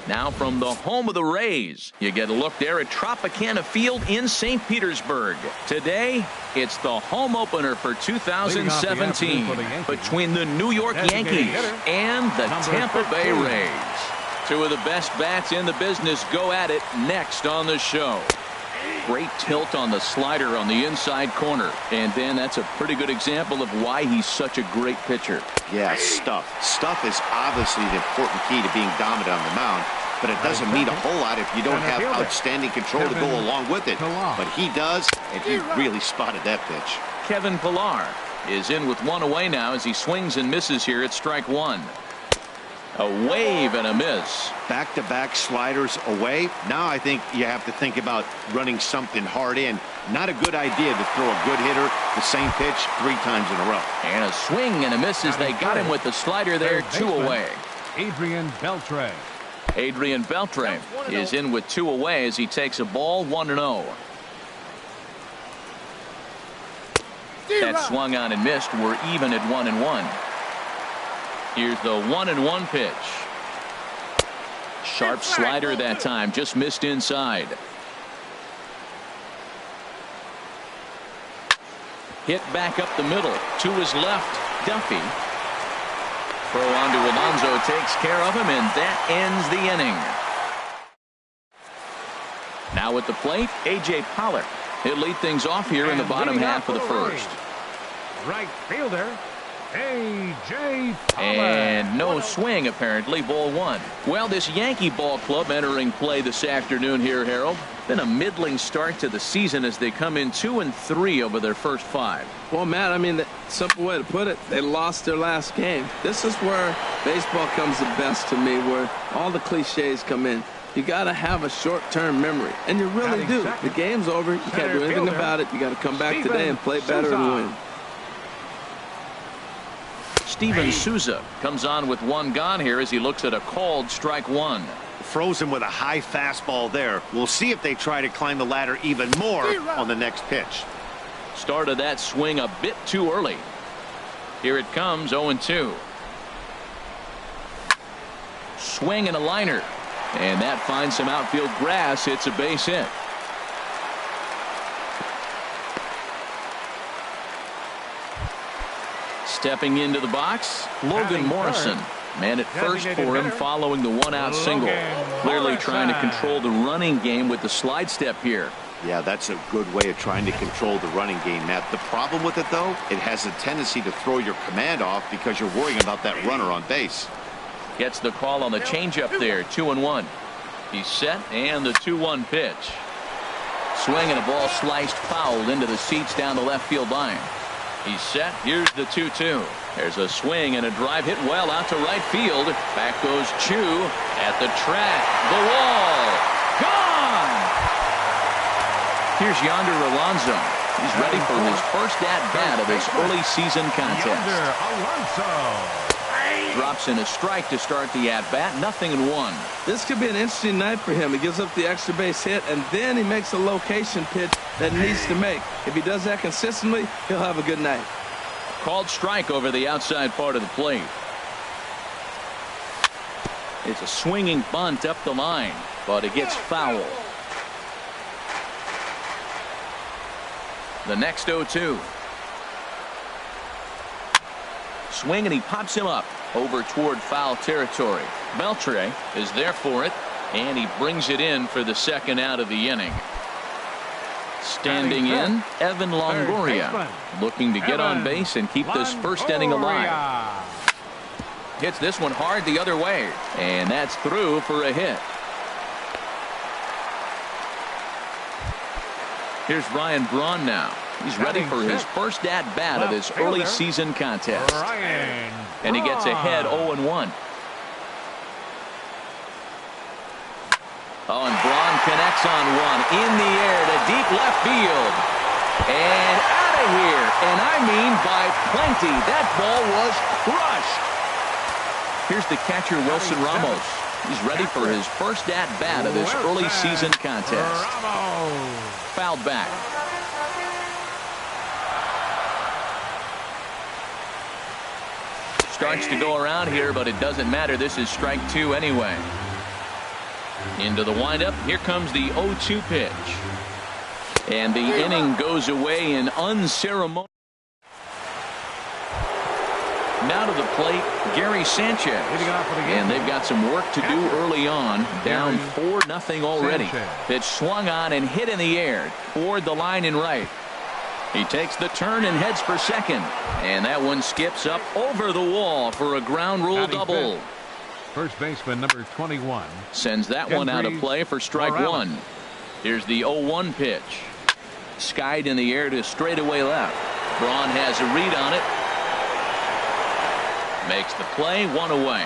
Now from the home of the Rays, you get a look there at Tropicana Field in St. Petersburg. Today, it's the home opener for 2017 between the New York Yankees and the Tampa Bay Rays. Two of the best bats in the business go at it next on the show. Great tilt on the slider on the inside corner. And then that's a pretty good example of why he's such a great pitcher. Yeah, stuff. Stuff is obviously the important key to being dominant on the mound, but it doesn't mean a whole lot if you don't have outstanding control to go along with it. But he does, and he really spotted that pitch. Kevin Pillar is in with one away now as he swings and misses here at strike one. A wave and a miss. Back-to-back sliders away. Now I think you have to think about running something hard in. Not a good idea to throw a good hitter the same pitch 3 times in a row. And a swing and a miss as they got him with the slider there, 2 away. Adrian Beltre. Adrian Beltre is in with 2 away as he takes a ball 1-0. That swung on and missed. We're even at 1-1. Here's the 1-1 pitch. Sharp slider that time, just missed inside. Hit back up the middle to his left. Duffy. Throw on to Alonso takes care of him, and that ends the inning. Now at the plate, A.J. Pollock. He'll lead things off here in the bottom half of the first. Right fielder, A.J. Pollock. And no swing, apparently. Ball 1. Well, this Yankee ball club entering play this afternoon here, Harold. Been a middling start to the season as they come in 2-3 over their first 5. Well, Matt, I mean, the simple way to put it, they lost their last game. This is where baseball comes the best to me, where all the cliches come in. You got to have a short-term memory, and you really do. The game's over. You can't do anything about it. You got to come back today and play better and win. Steven Souza comes on with 1 gone here as he looks at a called strike 1. Frozen with a high fastball there. We'll see if they try to climb the ladder even more on the next pitch. Started that swing a bit too early. Here it comes, 0-2. Swing and a liner. And that finds some outfield grass. It's a base hit. Stepping into the box, Logan Morrison. Man at first for him following the 1-out single. Clearly trying to control the running game with the slide step here. Yeah, that's a good way of trying to control the running game, Matt. The problem with it, though, it has a tendency to throw your command off because you're worrying about that runner on base. Gets the call on the changeup there, 2-1. He's set, and the 2-1 pitch. Swing and a ball sliced foul into the seats down the left field line. He's set. Here's the 2-2. There's a swing and a drive hit well out to right field. Back goes Chu at the track. The wall. Gone. Here's Yonder Alonso. He's ready for his first at-bat of his early season contest. Drops in a strike to start the at-bat. 0-1. This could be an interesting night for him. He gives up the extra base hit, and then he makes a location pitch that he needs to make. If he does that consistently, he'll have a good night. Called strike over the outside part of the plate. It's a swinging bunt up the line, but it gets foul. The next 0-2. Swing and he pops him up over toward foul territory. Beltre is there for it, and he brings it in for the 2nd out of the inning. Standing in, Evan Longoria, looking to get on base and keep this first inning alive. Hits this one hard the other way, and that's through for a hit. Here's Ryan Braun now. He's ready for his first at-bat of this early season contest. And he gets ahead 0-1. Oh, and Braun connects on one in the air to deep left field. And out of here. And I mean by plenty. That ball was crushed. Here's the catcher, Wilson Ramos. He's ready for his first at-bat of this early season contest. Fouled back. Starts to go around here, but it doesn't matter. This is strike 2 anyway. Into the windup. Here comes the 0-2 pitch. And the inning goes away in unceremonious. Now to the plate, Gary Sanchez. And they've got some work to do early on. Down 4-0 already. Pitch swung on and hit in the air toward the line and right. He takes the turn and heads for second. And that one skips up over the wall for a ground rule double. First baseman number 21. Sends that one out of play for strike one. Here's the 0-1 pitch. Skied in the air to straightaway left. Braun has a read on it. Makes the play, one away.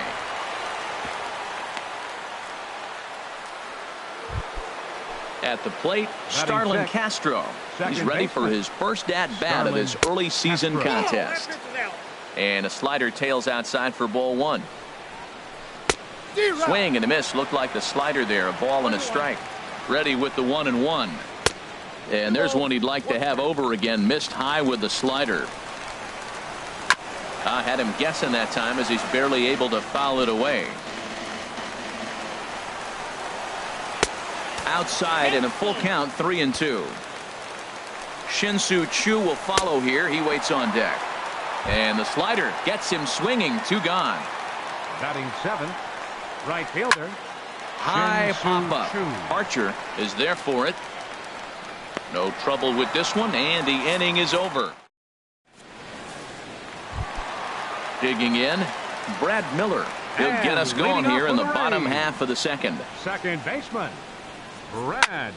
At the plate, Starlin Castro. He's ready for his first at-bat of this early season contest. And a slider tails outside for ball one. Swing and a miss. Looked like the slider there. A ball and a strike. Ready with the 1-1. And there's one he'd like to have over again. Missed high with the slider. Had him guessing that time as he's barely able to foul it away. Outside and a full count, 3-2. Shin-Soo Choo will follow here. He waits on deck. And the slider gets him swinging. 2 gone. Batting 7th, right fielder. High pop-up. Archer is there for it. No trouble with this one, and the inning is over. Digging in, Brad Miller. He'll get us going here in the bottom half of the second. Second baseman, Brad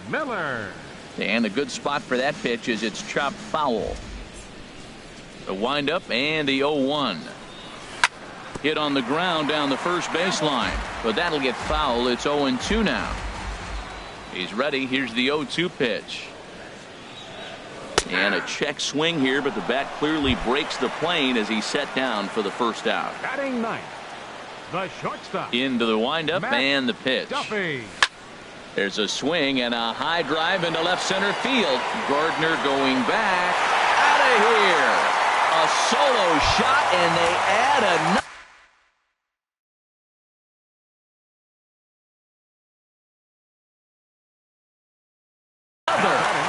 Miller. And a good spot for that pitch is it's chopped foul. The windup and the 0-1. Hit on the ground down the first baseline, but that'll get foul. It's 0-2 now. He's ready. Here's the 0-2 pitch. And a check swing here, but the bat clearly breaks the plane as he's set down for the first out. Batting 9th, the shortstop. Into the windup and the pitch. Duffy. There's a swing and a high drive into left center field. Gardner going back. Out of here. A solo shot, and they add another.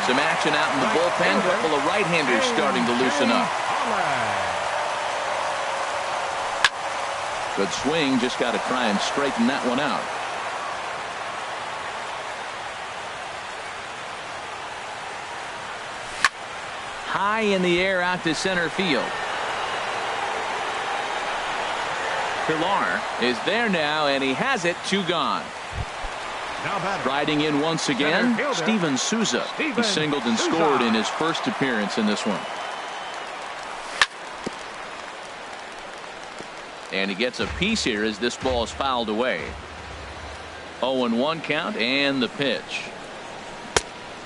Some action out in the bullpen. A couple of right-handers starting to loosen up. Good swing. Just got to try and straighten that one out. High in the air out to center field. Pilar is there now, and he has it. 2 gone. Riding in once again, Steven Souza. He singled and scored in his first appearance in this one. And he gets a piece here as this ball is fouled away. 0-1 count and the pitch.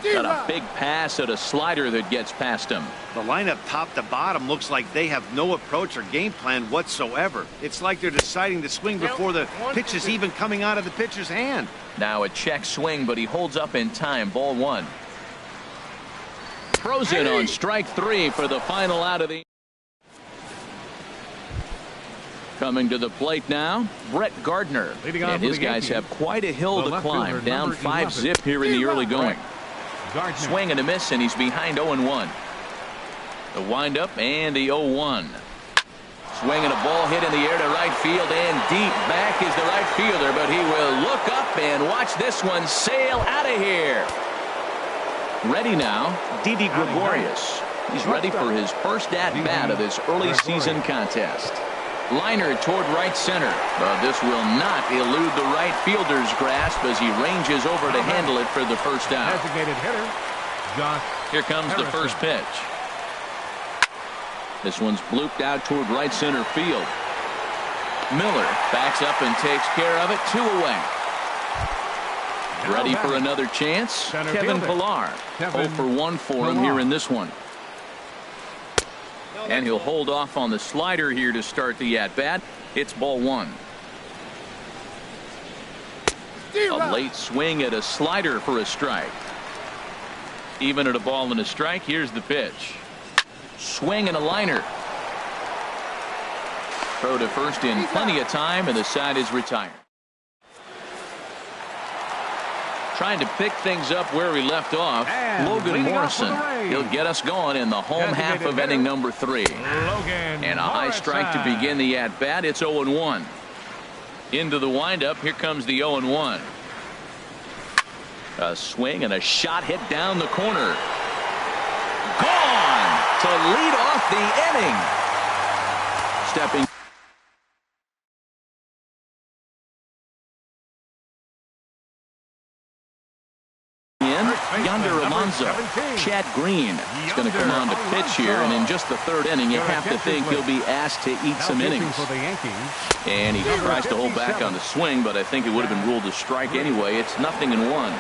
Got a big pass at a slider that gets past him. The lineup top to bottom looks like they have no approach or game plan whatsoever. It's like they're deciding to swing before the pitch is even coming out of the pitcher's hand. Now a check swing, but he holds up in time. Ball 1. Throws it on strike 3 for the final out of the. Coming to the plate now, Brett Gardner. And his guys have quite a hill to climb. Down 5-zip here in the early going. Swing and a miss, and he's behind 0-1. The windup and the 0-1. Swing and a ball hit in the air to right field, and deep back is the right fielder, but he will look up and watch this one sail out of here. Ready now, Didi Gregorius. He's ready for his first at-bat of this early season contest. Liner toward right center, but this will not elude the right fielder's grasp as he ranges over to handle it for the first out. Designated hitter, Josh. Here comes the first pitch. This one's blooped out toward right center field. Miller backs up and takes care of it. 2 away. Ready for another chance. Kevin Pilar. 0-for-1 for him here in this one. And he'll hold off on the slider here to start the at-bat. It's ball 1. A late swing at a slider for a strike. Even at a ball and a strike, here's the pitch. Swing and a liner. Throw to first in plenty of time, and the side is retired. Trying to pick things up where we left off. And Logan Morrison. He'll get us going in the home half of inning number 3. And a high strike to begin the at-bat. It's 0-1. Into the windup. Here comes the 0-1. A swing and a shot hit down the corner. Gone to lead off the inning. Stepping Yonder Alonso. Chad Green is going to come on to pitch here, and in just the 3rd inning you have to think he'll be asked to eat some innings. And he tries to hold back on the swing, but I think it would have been ruled a strike anyway. It's 0-1.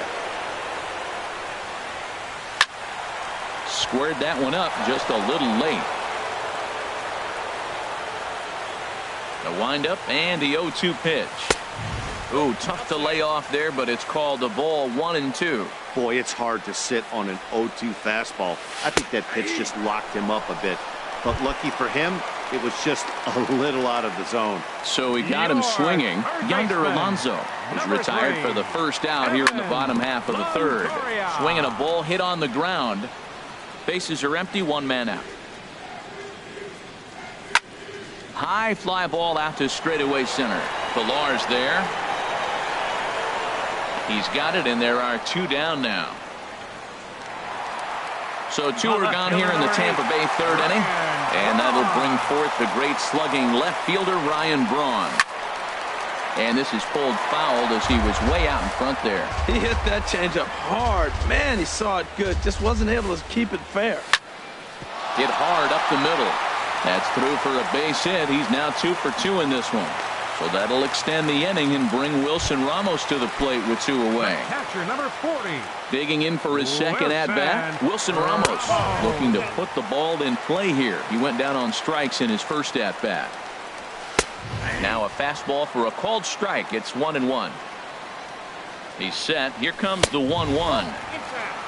Squared that one up just a little late. The windup and the 0-2 pitch. Ooh, tough to lay off there, but it's called a ball. 1-2. Boy, it's hard to sit on an 0-2 fastball. I think that pitch just locked him up a bit. But lucky for him, it was just a little out of the zone. So we got him swinging. Yonder Alonso is retired for the first out here in the bottom half of the 3rd. Swinging a ball hit on the ground. Bases are empty, 1 man out. High fly ball out to straightaway center. Villar's there. He's got it, and there are 2 down now. So 2 are gone here in the Tampa Bay 3rd inning, and that'll bring forth the great slugging left fielder Ryan Braun. And this is pulled fouled as he was way out in front there. He hit that changeup hard. Man, he saw it good. Just wasn't able to keep it fair. Hit hard up the middle. That's through for a base hit. He's now 2 for 2 in this one. So that'll extend the inning and bring Wilson Ramos to the plate with 2 away. Catcher number 40. Digging in for his second at-bat, Wilson Ramos looking to put the ball in play here. He went down on strikes in his first at-bat. Now a fastball for a called strike. It's 1-1. He's set. Here comes the 1-1.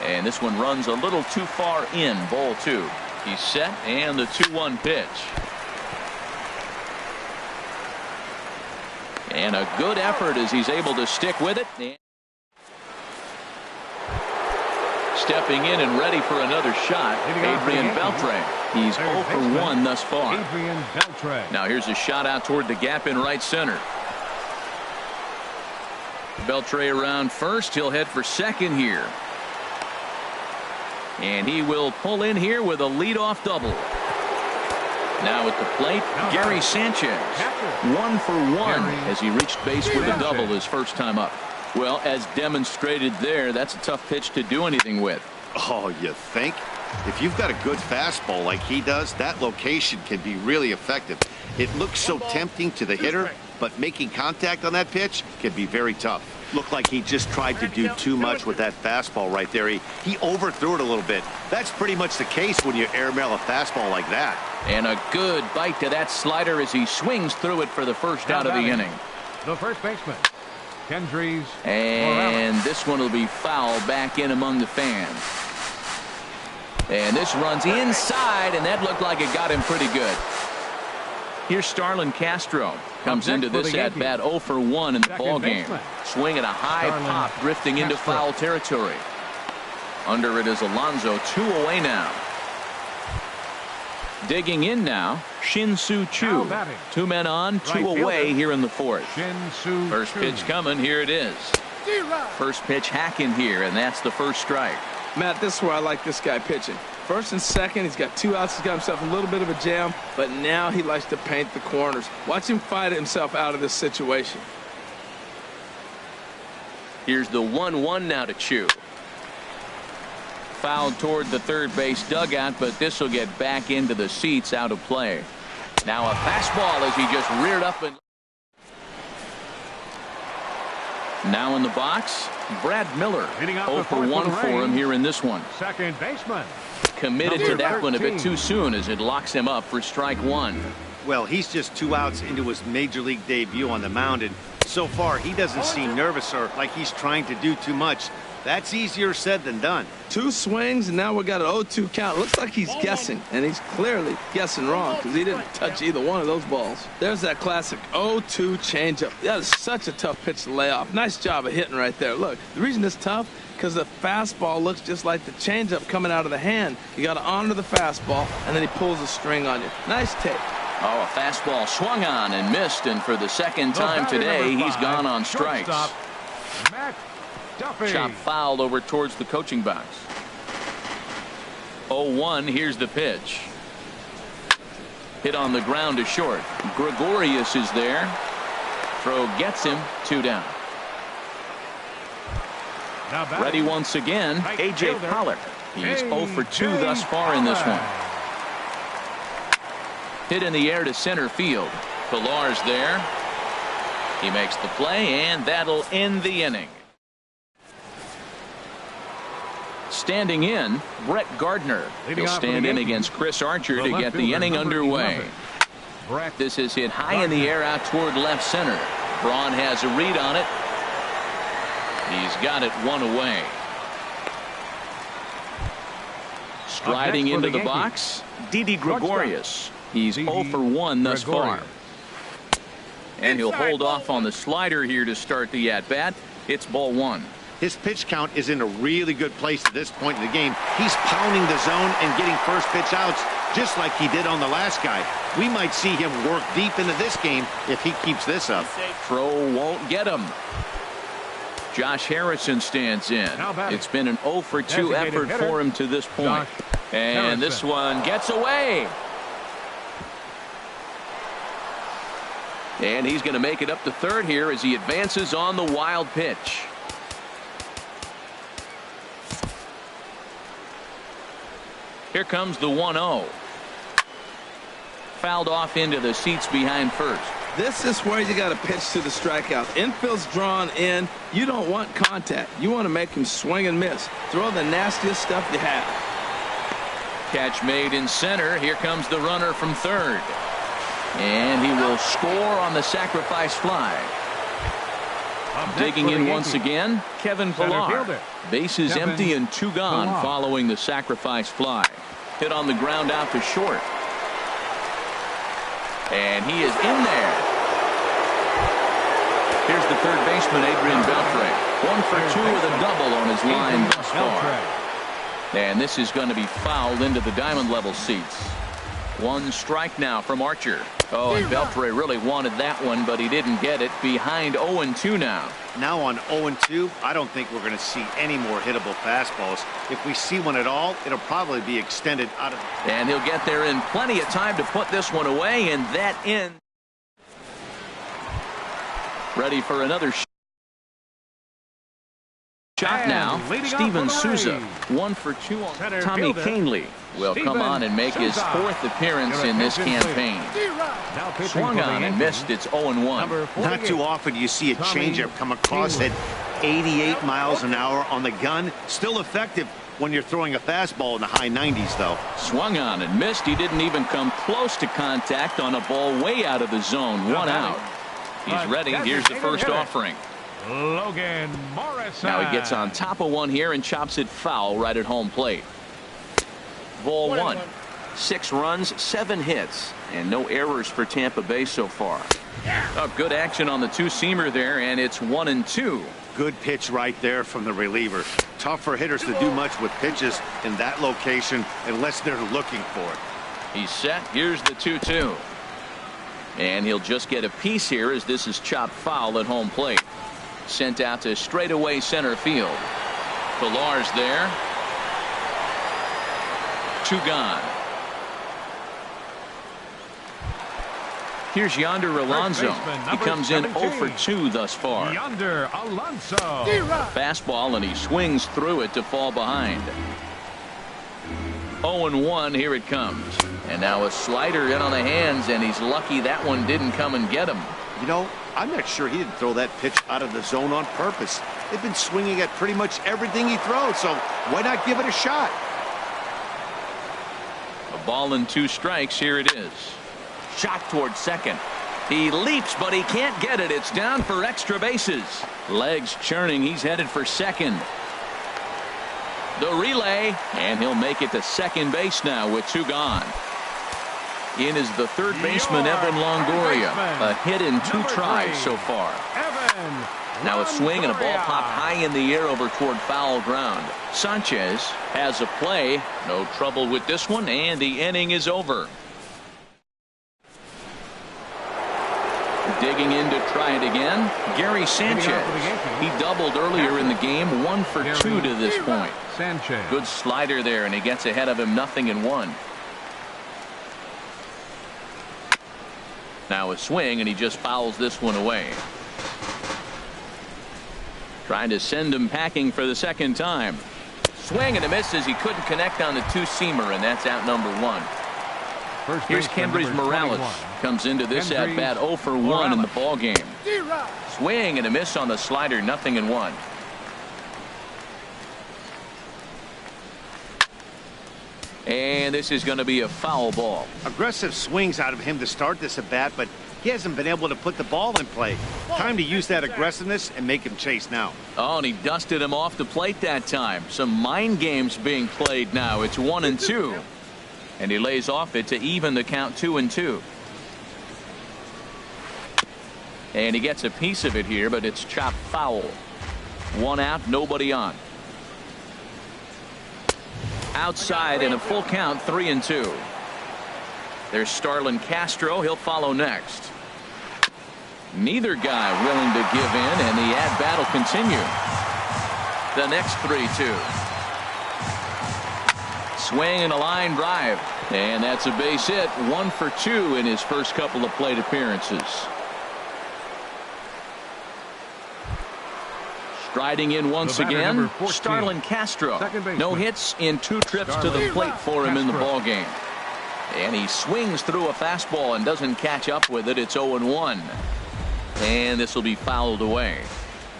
And this one runs a little too far in. Ball 2. He's set, and the 2-1 pitch. And a good effort as he's able to stick with it. Stepping in and ready for another shot, Adrian Beltre. He's 0 for 1 thus far. Now here's a shot out toward the gap in right center. Beltre around first. He'll head for second here. And he will pull in here with a leadoff double. Now at the plate, Gary Sanchez. 1 for 1 as he reached base with a double his first time up. Well, as demonstrated there, that's a tough pitch to do anything with. Oh, you think? If you've got a good fastball like he does, that location can be really effective. It looks so tempting to the hitter, but making contact on that pitch can be very tough. Looked like he just tried to do too much with that fastball right there. He overthrew it a little bit. That's pretty much the case when you airmail a fastball like that. And a good bite to that slider as he swings through it for the first out of the inning. The first baseman, Kendrys. And this one will be foul back in among the fans. And this runs inside, and that looked like it got him pretty good. Here's Starlin Castro. Comes into this at-bat 0 for 1 in the ballgame. Swinging a high pop, drifting into foul territory. Under it is Alonso, 2 away now. Digging in now, Shin-Soo Choo. 2 men on, 2 away here in the 4th. First pitch coming, here it is. First pitch hacking here, and that's the first strike. Matt, this is where I like this guy pitching. First and second, he's got 2 outs. He's got himself a little bit of a jam, but now he likes to paint the corners. Watch him fight himself out of this situation. Here's the 1-1 now to Choo. Fouled toward the third base dugout, but this will get back into the seats, out of play. Now a fastball as he just reared up and now in the box, Brad Miller. 0 for 1 for him here in this one. Second baseman. Committed to that one a bit too soon as it locks him up for strike 1. Well, he's just 2 outs into his major league debut on the mound, and so far he doesn't seem nervous or like he's trying to do too much. That's easier said than done. 2 swings, and now we got an 0-2 count. Looks like he's guessing, and he's clearly guessing wrong because he didn't touch either one of those balls. There's that classic 0-2 changeup. That is such a tough pitch to lay off. Nice job of hitting right there. Look, the reason it's tough, because the fastball looks just like the changeup coming out of the hand. You got to honor the fastball, and then he pulls a string on you. Nice take. Oh, a fastball swung on and missed, and for the second time today, he's gone on strikes. Chop fouled over towards the coaching box. 0-1, here's the pitch. Hit on the ground to short. Gregorius is there. Throw gets him, 2 down. Ready once again, A.J. Pollock. He's 0 for 2 thus far in this one. Hit in the air to center field. Pilar's there. He makes the play, and that'll end the inning. Standing in, Brett Gardner. He'll stand in against Chris Archer to get the inning underway. This is hit high in the air out toward left center. Braun has a read on it. He's got it 1 away. Striding into the box, Didi Gregorius. He's 0 for 1 thus far. And he'll hold off on the slider here to start the at-bat. It's ball 1. His pitch count is in a really good place at this point in the game. He's pounding the zone and getting first pitch outs just like he did on the last guy. We might see him work deep into this game if he keeps this up. Throw won't get him. Josh Harrison stands in. It's been an 0 for 2 effort for him to this point. And this one gets away. And he's going to make it up to third here as he advances on the wild pitch. Here comes the 1-0. Fouled off into the seats behind first. This is where you got to pitch to the strikeout. Infield's drawn in. You don't want contact. You want to make him swing and miss. Throw the nastiest stuff you have. Catch made in center. Here comes the runner from third. And he will score on the sacrifice fly. Digging in once again, Kevin Pilar. Bases empty and 2 gone following the sacrifice fly. Hit on the ground out to short. And he is in there. Here's the third baseman, Adrian Beltre. 1 for 2 with a double on his line thus far. And this is going to be fouled into the diamond level seats. 1 strike now from Archer. Oh, and Beltre really wanted that one, but he didn't get it. Behind 0-2 now. Now on 0-2, I don't think we're going to see any more hittable fastballs. If we see one at all, it'll probably be extended out of. And he'll get there in plenty of time to put this one away, and that ends. Ready for another shot now. Steven Souza, 1 for 2 on Tommy Kahnle will come on and make his 4th appearance in this campaign. Swung on and missed. It's 0-1. Not too often do you see a changeup come across at 88 miles an hour on the gun. Still effective when you're throwing a fastball in the high 90s, though. Swung on and missed. He didn't even come close to contact on a ball way out of the zone. 1 out. He's ready. Here's the first offering. Logan Morrison. Now he gets on top of one here and chops it foul right at home plate. Ball 1. 6 runs, 7 hits, and no errors for Tampa Bay so far. Oh, good action on the 2-seamer there, and it's 1-2. Good pitch right there from the reliever. Tough for hitters to do much with pitches in that location unless they're looking for it. He's set. Here's the 2-2. And he'll just get a piece here as this is chopped foul at home plate. Sent out to straightaway center field. Pilar's there. 2 gone. Here's Yonder Alonso. He comes in 0 for 2 thus far. Yonder Alonso. Fastball, and he swings through it to fall behind. 0-1, here it comes. And now a slider in on the hands, and he's lucky that one didn't come and get him. You know, I'm not sure he didn't throw that pitch out of the zone on purpose. They've been swinging at pretty much everything he throws, so why not give it a shot? A ball and 2 strikes. Here it is. Shot towards second. He leaps, but he can't get it. It's down for extra bases. Legs churning. He's headed for second. The relay, and he'll make it to second base now with 2 gone. In is the third baseman, Evan Longoria. A hit in 2 tries so far. Now a swing and a ball popped high in the air over toward foul ground. Sanchez has a play. No trouble with this one, and the inning is over. Digging in to try it again, Gary Sanchez. He doubled earlier in the game, 1 for 2 to this point. Good slider there, and he gets ahead of him, 0-1. Now a swing, and he just fouls this one away. Trying to send him packing for the second time. Swing and a miss as he couldn't connect on the 2-seamer, and that's out number 1. Here's Kendrys Morales. Comes into this at bat 0 for 1 in the ball game. Swing and a miss on the slider, 0-1. And this is going to be a foul ball. Aggressive swings out of him to start this at bat, but he hasn't been able to put the ball in play. Time to use that aggressiveness and make him chase now. Oh, and he dusted him off the plate that time. Some mind games being played now. It's 1-2. And he lays off it to even the count 2-2. And he gets a piece of it here, but it's chopped foul. 1 out, nobody on. Outside in a full count, 3-2. There's Starlin Castro. He'll follow next. Neither guy willing to give in, and the at-bat will continue. The next 3-2. Swing and a line drive. And that's a base hit. 1 for 2 in his first couple of plate appearances. Striding in once again, Starlin Castro. No hits in 2 trips to the plate for him in the ball game. And he swings through a fastball and doesn't catch up with it. It's 0-1. And this will be fouled away.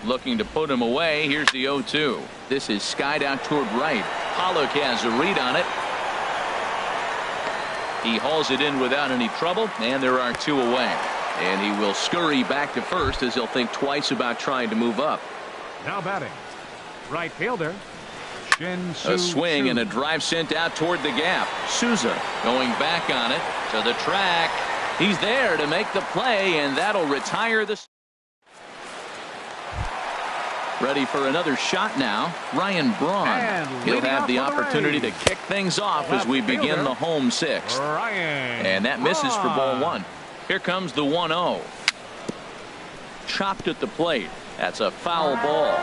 Looking to put him away. Here's the 0-2. This is skied out toward right. Pollock has a read on it. He hauls it in without any trouble, and there are 2 away. And he will scurry back to first as he'll think twice about trying to move up. Now batting, right fielder, A swing and a drive sent out toward the gap. Souza going back on it to the track. He's there to make the play, and that'll retire the. Ready for another shot now. Ryan Braun. He'll have the opportunity to kick things off as we begin the home 6th. And that misses for ball 1. Here comes the 1-0. Chopped at the plate. That's a foul ball.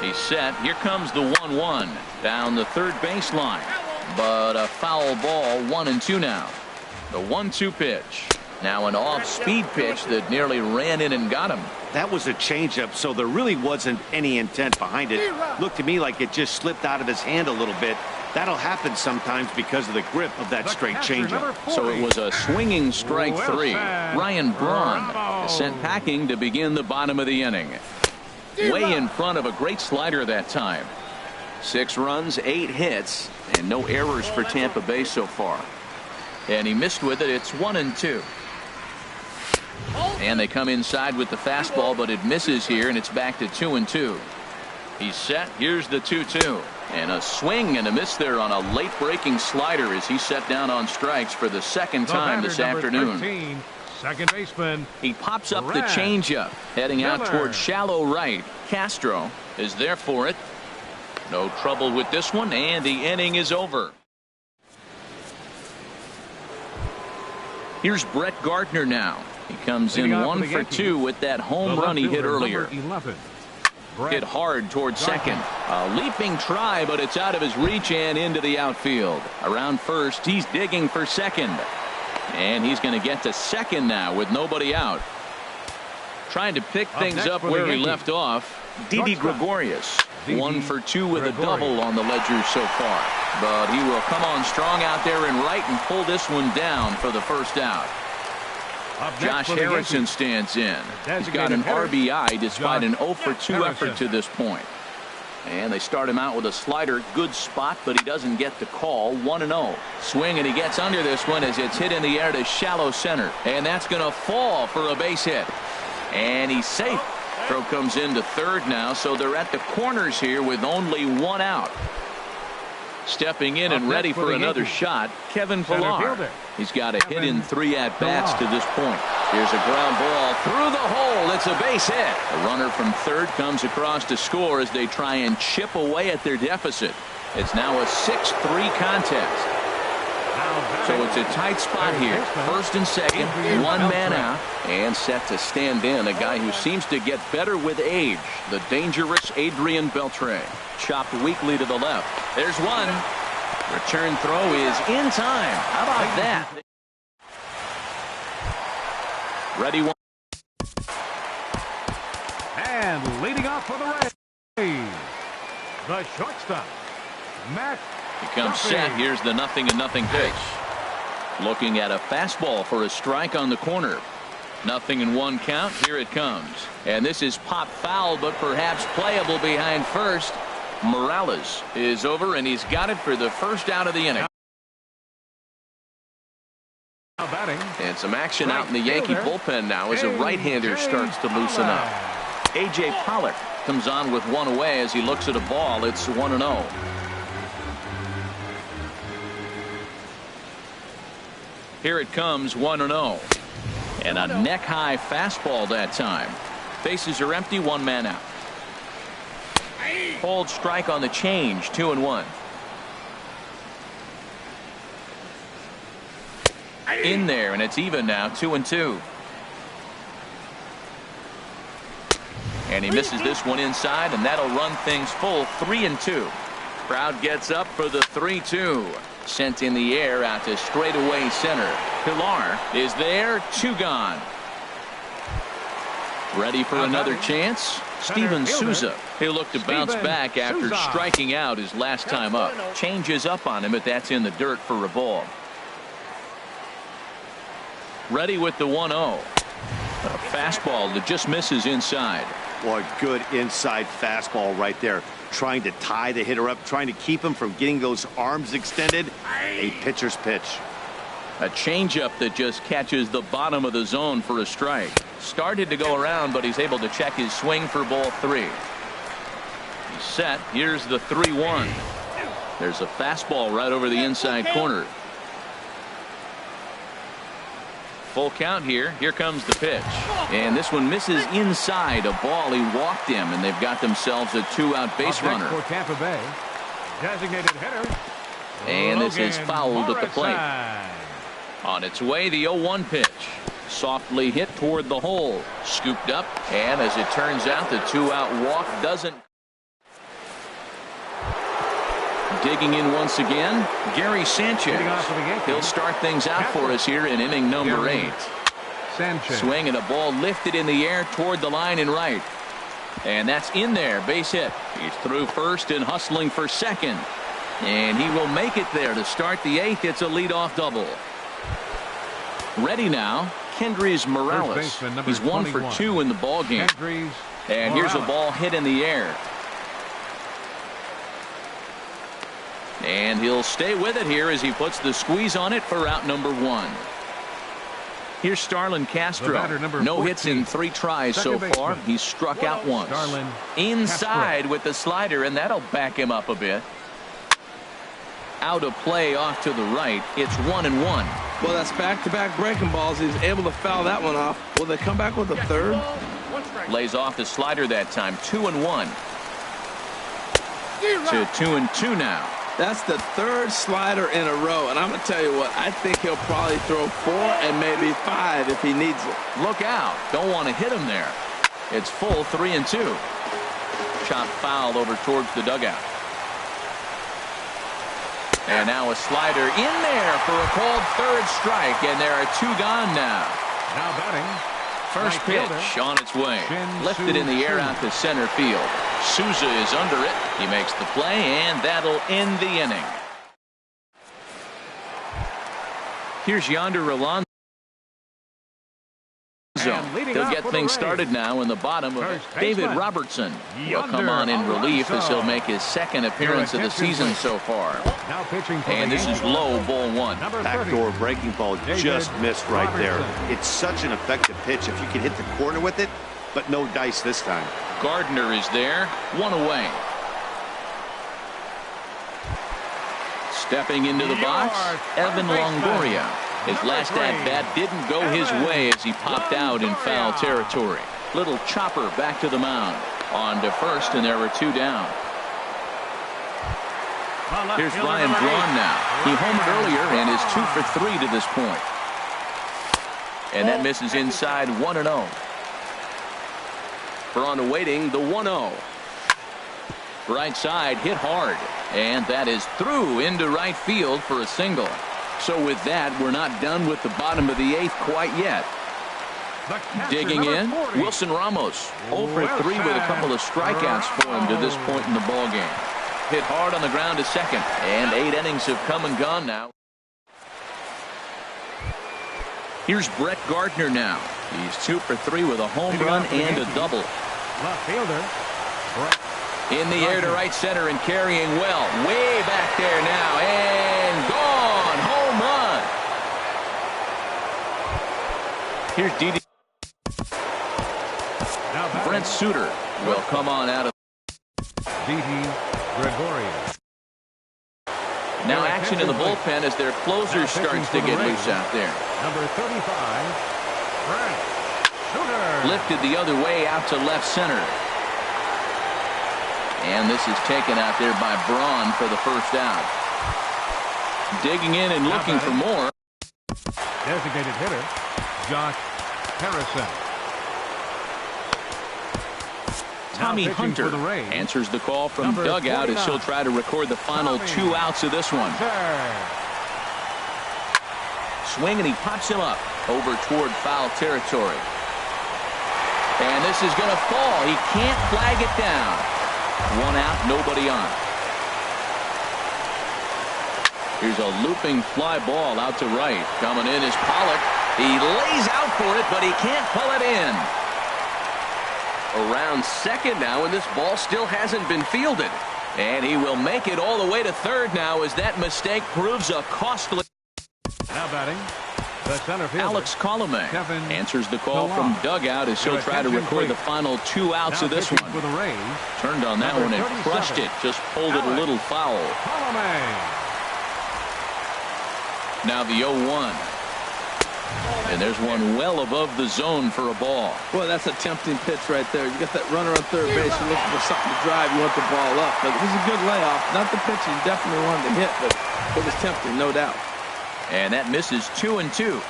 He's set. Here comes the 1-1 down the third baseline. But a foul ball, 1-2 now. The 1-2 pitch. Now an off-speed pitch that nearly ran in and got him. That was a changeup, so there really wasn't any intent behind it. Looked to me like it just slipped out of his hand a little bit. That'll happen sometimes because of the grip of that straight changeup. So it was a swinging strike 3. Ryan Braun is sent packing to begin the bottom of the inning. Way in front of a great slider that time. 6 runs, 8 hits, and no errors for Tampa Bay so far. And he missed with it. It's 1-2. And they come inside with the fastball, but it misses here, and it's back to 2-2. He's set. Here's the 2-2. And a swing and a miss there on a late breaking slider as he set down on strikes for the second time this afternoon. 13, second baseman. He pops up the changeup, heading out toward shallow right. Castro is there for it. No trouble with this one, and the inning is over. Here's Brett Gardner now. He comes in 1 for 2 with that home run he hit earlier. Hit hard towards second. A leaping try, but it's out of his reach and into the outfield. Around first, he's digging for second. And he's going to get to second now with nobody out. Trying to pick things up where he left off. Didi Gregorius. 1 for 2 with a double on the ledger so far. But he will come on strong out there in right and pull this one down for the first out. Josh Harrison stands in. He's got an RBI despite an 0 for 2 effort to this point. And they start him out with a slider. Good spot, but he doesn't get the call. 1-0. Swing, and he gets under this one as it's hit in the air to shallow center. And that's going to fall for a base hit. And he's safe. Throw comes into third now, so they're at the corners here with only one out. Stepping in and ready for another shot, Kevin Pillar. He's got a hit in 3 at-bats to this point. Here's a ground ball through the hole. It's a base hit. A runner from third comes across to score as they try and chip away at their deficit. It's now a 6-3 contest. So it's a tight spot here. First and second, one man out, and set to stand in a guy who seems to get better with age, the dangerous Adrian Beltre. Chopped weakly to the left. There's one. Return throw is in time. How about that? Ready one. And leading off for the Rays, the shortstop, Matt. He comes set. Here's the 0-0 pitch. Looking at a fastball for a strike on the corner. 0-1 count. Here it comes. And this is pop foul, but perhaps playable behind first. Morales is over, and he's got it for the first out of the inning. And some action out in the Yankee bullpen now as a right-hander starts to loosen up. A.J. Pollock comes on with one away as he looks at a ball. It's 1-0. Here it comes, 1-0. And a neck-high fastball that time. Bases are empty, one man out. Hold strike on the change, 2-1. In there, and it's even now, 2-2. And he misses this one inside, and that'll run things full, 3-2. Crowd gets up for the 3-2. Sent in the air out to straightaway center. Pillar is there, 2 gone. Ready for another chance? Steven Souza. He'll look to bounce back after striking out his last time up. Changes up on him, but that's in the dirt for a ball. Ready with the 1-0. A fastball that just misses inside. Boy, good inside fastball right there. Trying to tie the hitter up, trying to keep him from getting those arms extended. A pitcher's pitch. A changeup that just catches the bottom of the zone for a strike. Started to go around, but he's able to check his swing for ball 3. He's set. Here's the 3-1. There's a fastball right over the inside corner. Full count here. Here comes the pitch. And this one misses inside. A ball. He walked him, and they've got themselves a 2-out base runner. For Tampa Bay, designated hitter. And this is fouled at the plate. On its way, the 0-1 pitch. Softly hit toward the hole. Scooped up, and as it turns out, the 2-out walk doesn't. Digging in once again, Gary Sanchez. He'll start things out for us here in inning number 8. Swing and a ball lifted in the air toward the line and right. And that's in there, base hit. He's through first and hustling for second. And he will make it there to start the 8th. It's a leadoff double. Ready now, Kendrys Morales. He's 1 for 2 in the ball game. And here's a ball hit in the air. And he'll stay with it here as he puts the squeeze on it for out number 1. Here's Starlin Castro. No hits in 3 tries so far. He's struck out once. Inside with the slider, and that'll back him up a bit. Out of play off to the right. It's 1-1. Well, that's back-to-back breaking balls. He's able to foul that one off. Will they come back with a third? Lays off the slider that time. 2-1. To 2-2 now. That's the 3rd slider in a row, and I'm going to tell you what, I think he'll probably throw 4 and maybe 5 if he needs it. Look out. Don't want to hit him there. It's full, 3-2. Chopped foul over towards the dugout. And now a slider in there for a called 3rd strike, and there are 2 gone now. Now batting. First pitch on its way. Lifted in the air out to center field. Souza is under it. He makes the play, and that'll end the inning. Here's Yonder Alonso. He'll get things started now in the bottom of it. David Robertson will come on in relief as he'll make his 2nd appearance of the season so far. And this is low, ball 1. Backdoor breaking ball just missed right there. It's such an effective pitch. If you can hit the corner with it, but no dice this time. Gardner is there, 1 away. Stepping into the box, Evan Longoria. His last at-bat didn't go his way as he popped out in foul territory. Little chopper back to the mound. On to first, and there were 2 down. Here's Ryan Braun now. He homered earlier and is 2 for 3 to this point. And that misses inside 1-0. Braun awaiting the 1-0. Right side hit hard, and that is through into right field for a single. So with that, we're not done with the bottom of the 8th quite yet. Digging in, Wilson Ramos, 0 for 3 with a couple of strikeouts for him to this point in the ballgame. Hit hard on the ground to second, and 8 innings have come and gone now. Here's Brett Gardner now. He's 2 for 3 with a home run and a double. Left fielder. In the air to right center and carrying well. Way back there now, and gone. Home run. Here's Didi. Brent Suter will come on out of Didi Gregorius. now action in the bullpen as their closer starts to get loose out there. Number 35, Brent Suter. Lifted the other way out to left center. And this is taken out there by Braun for the first out. Digging in and looking for more. Designated hitter, Josh Harrison. Tommy Hunter answers the call from dugout as he'll try to record the final 2 outs of this one. Swing, and he pops him up over toward foul territory. And this is going to fall. He can't flag it down. 1 out, nobody on. Here's a looping fly ball out to right. Coming in is Pollock. He lays out for it, but he can't pull it in. Around second now, and this ball still hasn't been fielded. And he will make it all the way to third now as that mistake proves a costly. Now batting, the center fielder, Alex Colome answers the call from dugout as he'll try to record the final 2 outs of this one. Turned on that one and crushed it. Just pulled it a little foul. Now the 0-1. And there's one well above the zone for a ball. Well, that's a tempting pitch right there. You got that runner on third base. You're looking for something to drive. You want the ball up. But it was a good layoff. Not the pitch he definitely wanted to hit, but it was tempting, no doubt. And that misses 2-2.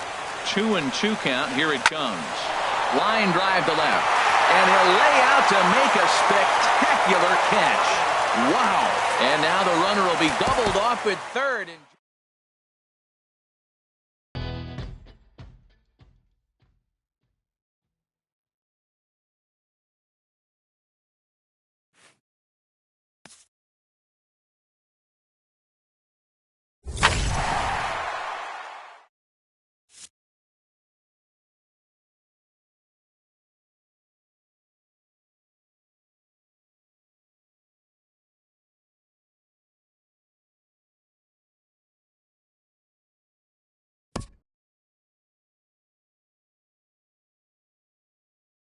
2-2 count. Here it comes. Line drive to left. And he'll lay out to make a spectacular catch. Wow. And now the runner will be doubled off at third.